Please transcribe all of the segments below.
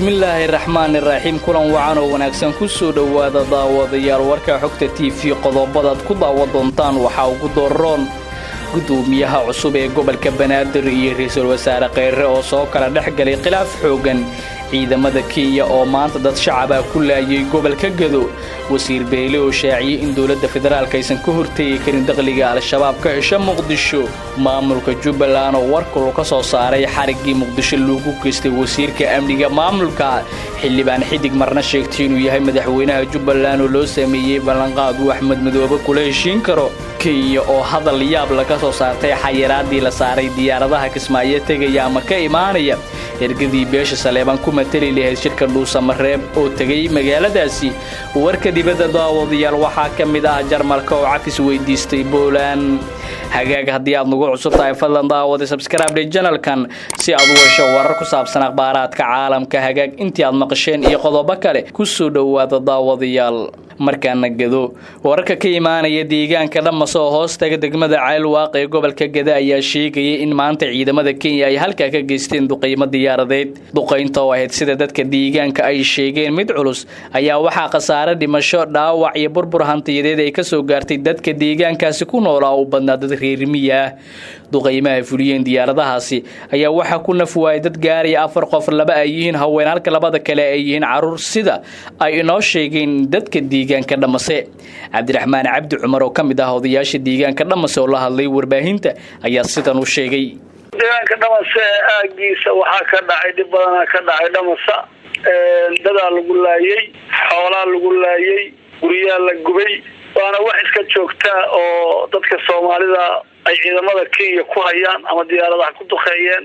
bismillaahi raxmaani raxiim kulan wacan oo wanaagsan ku soo dhawaada daawadayaal warka xogta TV qodobada ku daawa doontaan waxa ugu dooron gudoomiyaha cusub ee gobolka Banaadir iyo ra'iisul wasaare Kheyre oo soo kala dhaxgalay khilaaf xoogan ciidamada Kenya oo maanta dad shacab ah ku laayay gobolka Gado wasiir Beyle oo shaaciyay in dawladda federaalka aysan ka hortagi karin dakhliga al-shabaab ka hesha Muqdisho maamulka Jubbaland oo warka ka soo saaray xarigii Muqdisho lagu geystay wasiirka amniga maamulka xildhibaan xidig marna sheegtay inuu yahay madaxweynaha Jubbaland oo loo sameeyay ballanqaad Axmed Madoobe kula heshiin karo Kenya oo hadal yaab laga soo saartay xayiraadii la saaray diyaaradaha Kismaayo tagaya ama ka imaanaya ergadii beesha Saleeban ku matali lahayd shirka Dhuusamareeb oo tagay magaaladaasi warka dibadda daawadayaal waxa kamid ah Jarmalka oo cafis weydiistay Poland hagaag hadii aad nagu cusub tahay fadlan daawada subscribe channelkan si aad u hesho warar ku saabsan akhbaaradka caalamka hagaag intii aad maqasheen iyo qodobo kale ku soo dhawaada daawadayaal markaana Gado wararka ka imaanaya deegaanka Dhamaso hoostaga degmada Ceelwaaq ee gobolka Gado ayaa sheegay in maanta ciidamada Kenya ay halka ka geysteen duqeymo diyaaradeed duqeynta oo ahayd sida dadka deegaanka ay sheegeen mid culus ayaa waxa khasaare dhimasho dhaawac iyo burbur hantiyadeed ay ka soo gaartay dadka deegaankaasi ku nool oo badnaa dad reer miya duqeymaha fuliyeen diyaaradahaasi ayaa waxa ku nafwaay dad gaari 4 qof laba ay yihiin haween halka labada kale ay yihiin caruur sida ay inoo sheegeen dadka deegaanka Dhamase Cabdiraxmaan Cabdi Cumar oo kamid ah odayaasha deegaanka Dhamase oo la hadlay warbaahinta ayaa sidan u sheegay deegaanka Dhamase aagiisa waxa ka dhacay dib badan ka dhacay Dhamase dada lagu laayay xoolaha lagu laayay guriyaha la gubay waana wax iska joogta oo dadka Soomaalida ay ciidamada Kenya ku hayaan ama diyaaradaha ku duqeeyeen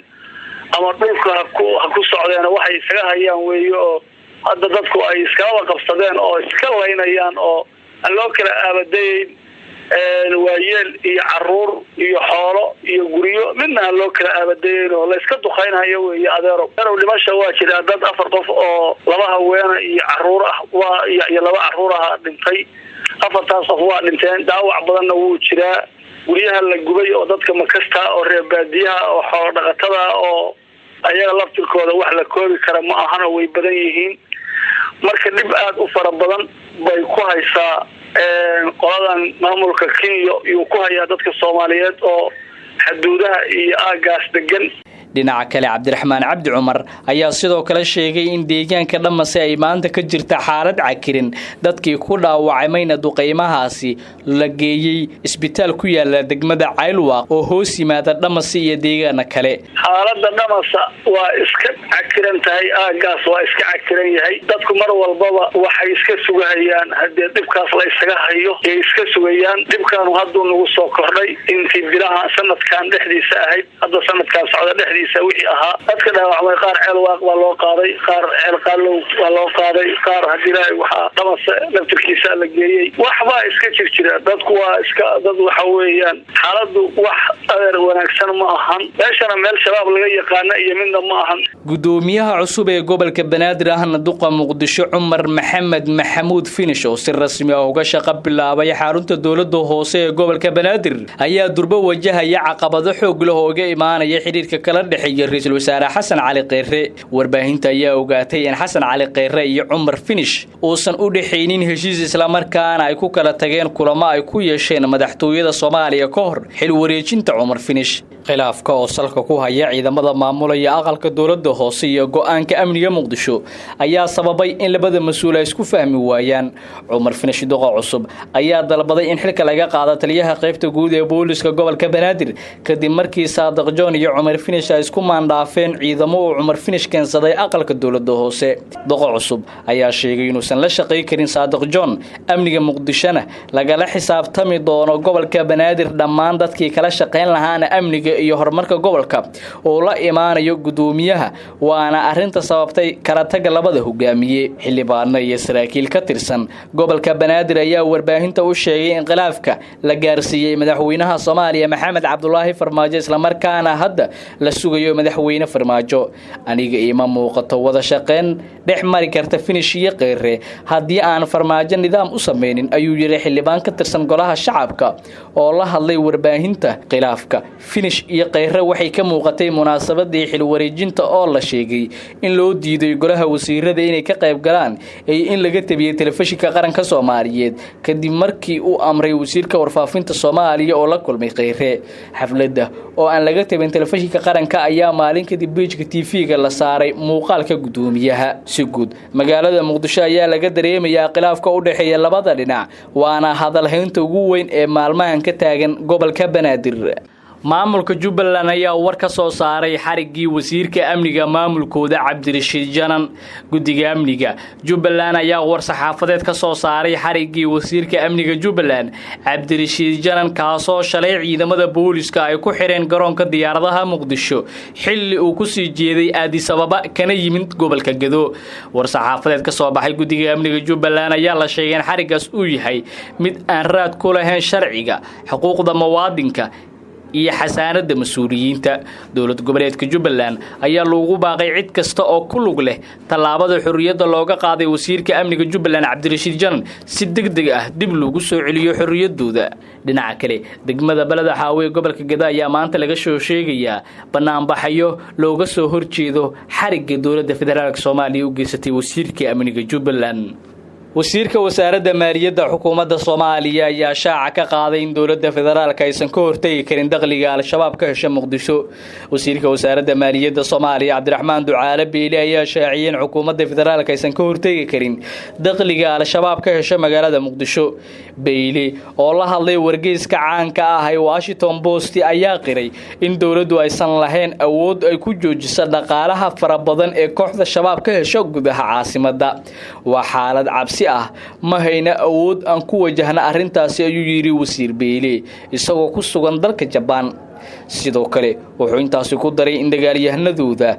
ama dhulka ku socdeen waxay isaga hayaan weeyo hadda dadku ay iska qabsadeen oo iska laynayaan oo aan loo kala aabadeyn waayeel iyo caruur iyo xoolo iyo guriyo midna loo kala aabadeyn oo la iska duqeynayo weeyo adeero dhimasho waa jira dad 4 qof oo laba haween iyo caruur ah iyo laba caruur ah dhintay afartaas qof waa dhinteen dhaawac badanna wuu jiraa guriyaha la gubay oo dadka makasta oo reer baadiyaha oo xoolo dhaqatada oo ayaga laftirkooda wax la koobi kara ma ahana way badan yihiin marka dib aad u fara badan bay ku haysaa qoladan maamulka Kenya iyo ku haya dadka Soomaaliyeed oo xuduudaha iyo aagaas degan dhinaca kale Cabdiraxmaan Cabdi Cumar ayaa sidoo kale sheegay in deegaanka Dhamase ay maanta ka jirta xaalad cakirin dadkii ku dhaawacmayna duqeymahaasi la geeyay isbitaal ku yaala degmada Ceelwaaq oo hoos yimaada Dhamase iyo deegaana kale xaaladda Dhamase waa iska cakiran tahay aagaas waa iska cakiran yahay dadku mar walbaba waxay iska sugayaan hadii dibkaas la isaga hayo ay iska sugayaan dibkan haduu nagu soo kordhay intii bilaha sanadkan dhexdiisa ahayd hadda sanadkan socda dhexdiisa wixii ahaa dadka dhaawacmay qaar Ceelwaaq waa loo qaaday qaar Ceel Qaalow waa loo qaaday qaar hadii waxa Dhamase laftirkiisa la geeyay waxba iska jirjira dadku waa iska dad waxa weeyaan xaaladu wax adeer wanaagsan ma ahan meeshana meel shabaab laga yaqaan iyo midna ma ahan gudoomiyaha cusub ee gobolka Banaadir ahna duqa Muqdisho Cumar Maxamed Maxamuud Finish oo si rasmi ah uga shaqo bilaabay xarunta dawladda hoose ee gobolka Banaadir ayaa durba wajahaya caqabado xoog leh oo uga imaanaya xiriirka kala dhaxeeya ra'iisul wasaare Xasan Cali Kheyre warbaahinta ayaa ogaatay in Xasan Cali Kheyre iyo Cumar Finish uusan u dhaxaynin heshiis isla markaana ay ku kala tageen kulamo ay ku yeesheen madaxtooyada Soomaaliya ka hor xil wareejinta Cumar Finish khilaafka oo salka ku haya ciidamada maamulaya aqalka dawladda hoose iyo go'aanka amniga Muqdisho ayaa sababay in labada mas'uul ay isku fahmi waayaan Cumar Finish duqa cusub ayaa dalbaday in xilka laga qaado taliyaha qaybta guud ee booliska gobolka Banaadir kadib markii Saadiq John iyo Cumar Finish ay isku maandaafeen ciidamo oo Cumar Finish keensaday aqalka dawladda hoose duqa cusub ayaa sheegay inuu san la shaqeey karin Saadiq John amniga Muqdishona laga xisaabtami doono gobolka Banaadir dhammaan dadkii kala shaqeyn lahaana amniga iyo horumarka gobolka oo la imaanayo gudoomiyaha waana arinta sababtay kala tag labada hogaamiye xildhibaano iyo saraakiil ka tirsan gobolka Banaadir ayaa warbaahinta u sheegay in khilaafka la gaarsiiyay madaxweynaha Soomaaliya Maxamed Cabdullaahi Farmaajo isla markaana hadda la sugayo madaxweyne Farmaajo aniga ima muuqato wada shaqeyn dhex mari karta Finish iyo Kheyre haddii aan Farmaajo nidaam u sameynin ayuu yiri xildhibaan ka tirsan golaha shacabka oo la hadlay warbaahinta khilaafka Finish iyo Kheyre waxay ka muuqatay munaasabadii xil wareejinta oo la sheegay in loo diiday golaha wasiirada inay ka qayb galaan ee in laga tabiyay telefishinka qaranka Soomaaliyeed kadib markii uu amray wasiirka warfaafinta Soomaaliya oo la kulmay Kheyre xafladda oo aan laga tabin telefishinka qaranka ayaa maalin kadib page-ka TV-ga la saaray muuqaalka gudoomiyaha si guud magaalada Muqdisho ayaa laga dareemayaa khilaafka u dhaxeeya labada dhinac waana hadal haynta ugu weyn ee maalmahan ka taagan gobolka Banaadir maamulka Jubbaland ayaa war ka soo saaray xarigii wasiirka amniga maamulkooda Cabdirashiid Janan guddiga amniga Jubbaland ayaa war saxaafadeed ka soo saaray xarigii wasiirka amniga Jubbaland Cabdirashiid Janan kaasoo shalay ciidamada booliska ay ku xireen garoonka diyaaradaha Muqdisho xilli uu ku sii jeeday Addis Ababa kana yimid gobolka Gedo war saxaafadeed ka soo baxay guddiga amniga Jubbaland ayaa la sheegay in xarigaas uu yahay mid aan raad ku lahayn sharciga xuquuqda muwaadinka iyo xasaanada mas'uuliyiinta dawlad goboleedka Jubbaland ayaa loogu baaqay cid kasta oo ku lug leh talaabada xurriyadda looga qaaday wasiirka amniga Jubbaland Cabdirashiid Janan si degdeg ah dib loogu soo celiyo xurriyadooda dhinaca kale degmada Balada Xaawe gobolka Gedo ayaa maanta laga soo sheegayaa banaanbaxyo looga soo horjeedo xarigga dawladda federaalka Soomaaliya u geysatay wasiirka amniga Jubbaland wasiirka wasaaradda maaliyadda xukuumadda Soomaaliya ayaa shaaca ka qaaday in dawladda federaalka aysan ka hortagi karin dakhliga al-shabaab ka hesha Muqdisho wasiirka wasaaradda maaliyadda Soomaaliya Cabdiraxmaan Ducaale Beyle ayaa shaaciyay in xukuumadda federaalka aysan ka hortagi karin dakhliga al-shabaab ka hesha magaalada Muqdisho Beyle oo la hadlay wargeyska caanka ah ee Washington Post ayaa qiray in dawladdu aysan lahayn awood ay ku joojiso dhaqaalaha fara badan ee kooxda shabaab ka hesha gudaha caasimadda waa xaalad cabsi ma hayna awood aan ku wajahna arintaasi ayuu yiri wasiir Beyle isagoo ku sugan dalka Japan sidoo kale wuxuu intaasi ku daray in dagaalyahanadooda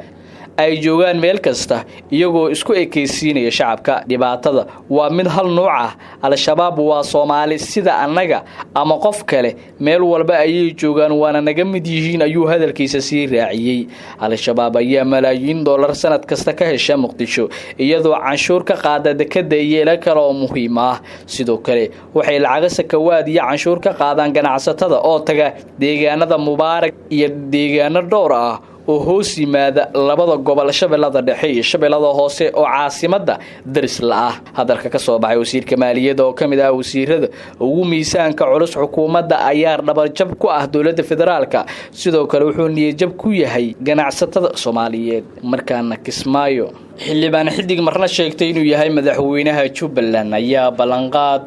ay joogaan meel kasta iyagoo isku ekeysiinaya shacabka dhibaatada waa mid hal nooc ah al-shabaab waa Soomaali sida annaga ama qof kale meel walba ay joogaan waana naga mid yihiin ayuu hadalkiisa sii raaciyay al-shabaab ayaa malaayiin dollar sanad kasta ka hesha Muqdisho iyadoo canshuur ka qaada dekada iyo ila kale oo muhiim ah sidoo kale waxay lacag sakawaad iyo canshuur ka qaadaan ganacsatada oo taga deegaanada Mubaarak iyo deegaano dhowr ah oo hoos yimaada labada gobol Shabeellada Dhexe iyo Shabeellada Hoose oo caasimadda daris la ah hadalka ka soo baxay wasiirka maaliyadda oo kamid ah wasiirada ugu miisaanka culus xukuumadda ayaa dhabar jab ku ah dawladda federaalka sidoo kale wuxuu niyad jab ku yahay ganacsatada Soomaaliyeed markaana Kismaayo xildhibaan xidig marna sheegtay inuu yahay madaxweynaha Jubbaland ayaa ballanqaad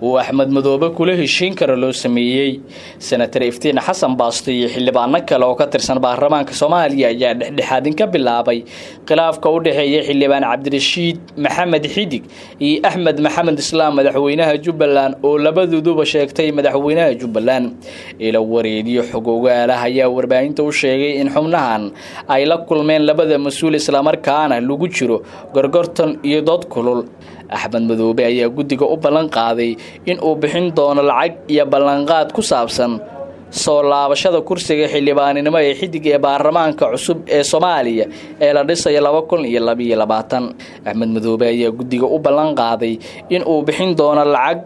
وأحمد مدوبة كله هشين كرلو سميي سنتر إفتين حسن باستي حلبان كلا وكتر سنة بهرمان كصوماليا يعني لحادين كبلابي خلاف كوده هي حلبان عبدالرشيد محمد حيدك أحمد محمد إسلام مدحوينها جبلان ولبدو دوبة شيكتي مدحوينها جبلان إلى وريدي حقوقها لها يا وربعين توشيغي إن حمنهان أي لكل من لبدا مسؤول إسلام أركانا لوجيرو غرغرتن يضاد كلول أحمد مدوبة ayaa guddiga u ballan qaaday in uu bixin doono lacag iyo ballanqaad ku saabsan soo laabashada kursiga xildhibaanimo ee xidig ee baarlamaanka cusub ee Soomaaliya ee la dhisay 2022 Axmed Madoobe ayaa guddiga u ballan qaaday in uu bixin doono lacag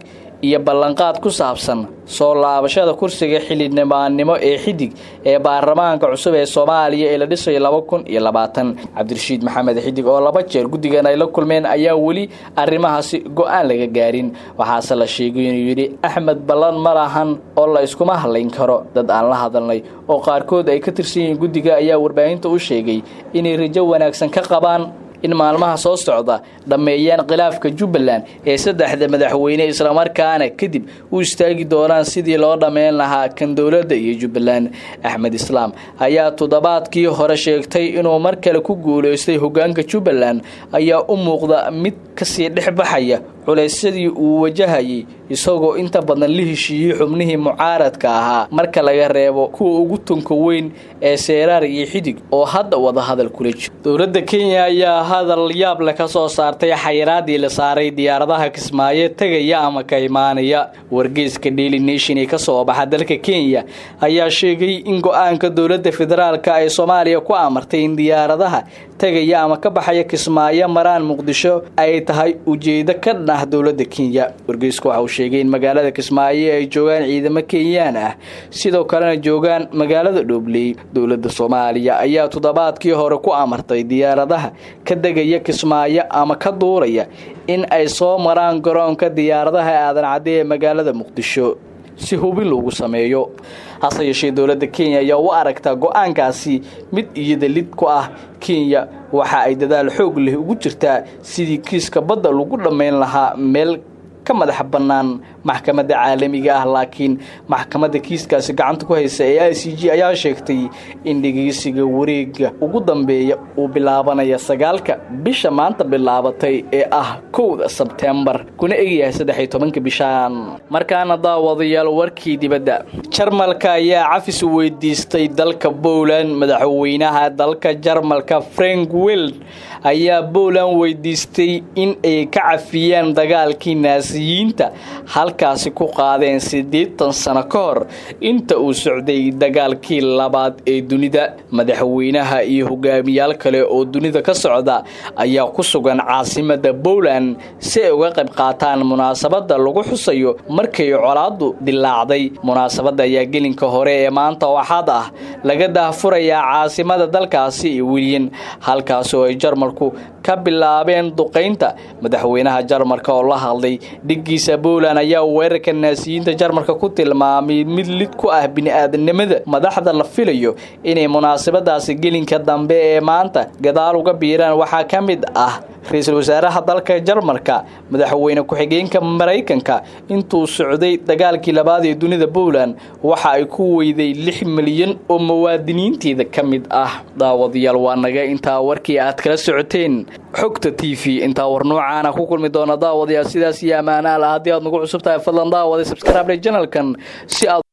iyo ballanqaad ku saabsan soo laabashada kursiga xildhibaanimo ee xidig ee baarlamaanka cusub ee Soomaaliya ee la dhisay 2020 Cabdirashiid Maxamed Xidig oo laba jeer guddigan ay la kulmeen ayaa wali arrimahaasi go'aan laga gaarin waxaase la sheegay inuu yiri Axmed ballan ma lahan oo la isku ma halayn karo dad aan la hadalnay oo qaarkood ay ka tirsan yihiin guddiga ayaa warbaahinta u sheegay inay rajo wanaagsan ka qabaan in maalmaha soo socda dhameeyaan khilaafka Jubbaland ee saddexda madaxweyne isla markaana kadib u istaagi doonaan sidii loo dhameyn lahaa kan dawladda iyo Jubbaland Axmed Islaam ayaa toddobaadkii hore sheegtay inuu mar kale ku guuleystay hoggaanka Jubbaland ayaa u muuqda mid ka sii dhexbaxaya culaysyadii uu wajahayay isagoo inta badan la heshiiyey xubnihii mucaaradka ahaa marka laga reebo kuwa ugu tunka weyn ee Seeraar iyo Xidig oo hadda wada hadal kula jiro. Dowladda Kenya ayaa hadal yaab leh ka soo saartay xayiraadii la saaray diyaaradaha Kismaayo tagaya ama ka imaanaya. Wargeyska Daily Nation ee ka soo baxa dalka Kenya ayaa sheegay in go'aanka dowladda federaalka ay Soomaaliya ku amartay in diyaaradaha tagaya ama ka baxaya Kismaayo maraan Muqdisho ay tahay ujeedo ka dhanah dowladda Kenya. Wargeysku waxa uu sheegay in magaalada Kismaayo ay joogaan ciidamo Kenyaan ah sidoo kalena joogaan magaalada Dhobley. Dowladda Soomaaliya ayaa toddobaadkii hore ku amartay diyaaradaha ka degaya Kismaayo ama ka duuraya in ay soo maraan garoonka diyaaradaha aadan cadde ee magaalada Muqdisho si hubin loogu sameeyo. hase yeeshee dowladda Kenya ayaa u aragtaa go'aankaasi mid iyada lid ku ah. Kenya waxa ay dadaal xoog leh ugu jirtaa sidii kiiska badda lagu dhameyn lahaa meel ka madax bannaan maxkamadda caalamiga ah, laakiin maxkamadda kiiskaasi gacanta ku haysa ee ICJ ayaa sheegtay in dhageysiga wareegga ugu dambeeya uu bilaabanayo 9 bisha maanta bilaabatay ee ah 1 Sebtembar kuna eegyahay 13 bishaan. Markaana daawadayaal warkii dibadda, Jarmalka ayaa cafis weydiistay dalka Poland. Madaxweynaha dalka Jarmalka Frank Walter ayaa Poland weydiistay in ay ka cafiyaan dagaalkii Naasiyiinta halkaasi ku qaadeen 80 sano ka hor inta uu socday dagaalkii labaad ee dunida. Madaxweynaha iyo hogaamiyaal kale oo dunida ka socda ayaa ku sugan caasimadda Poland si ay uga qayb qaataan munaasabadda lagu xusayo markay colaaddu dilaacday. Munaasabadda ayaa gelinka hore ee maanta waxaad ah laga daahfurayaa caasimadda dalkaasi William, halkaas oo ay Jarmalku ka bilaabeen duqeynta. Madaxweynaha Jarmalka oo la hadlay dhigiisa Poland ayaa weerarka Naasiyiinta Jarmalka ku tilmaamay mid lid ku ah bini'aadanimada. Madaxda la filayo inay munaasabadaasi gelinka dambe ee maanta gadaal uga biiraan waxaa ka mid ah ra'iisul wasaaraha dalka Jarmalka, madaxweyne ku-xigeenka Mareykanka. Intuu socday dagaalkii labaad ee dunida, Poland waxa ay ku weyday 6 milyan oo muwaadiniinteeda ka mid ah. daawadayaal waa naga intaa warkii aad kala socoteen xogta TV. intaa war noocaana ku kulmi doona daawadayaal sidaas iyo amaanaha. haddii aad nagu cusub tahay fadlan daawada subscribe channelkan si aad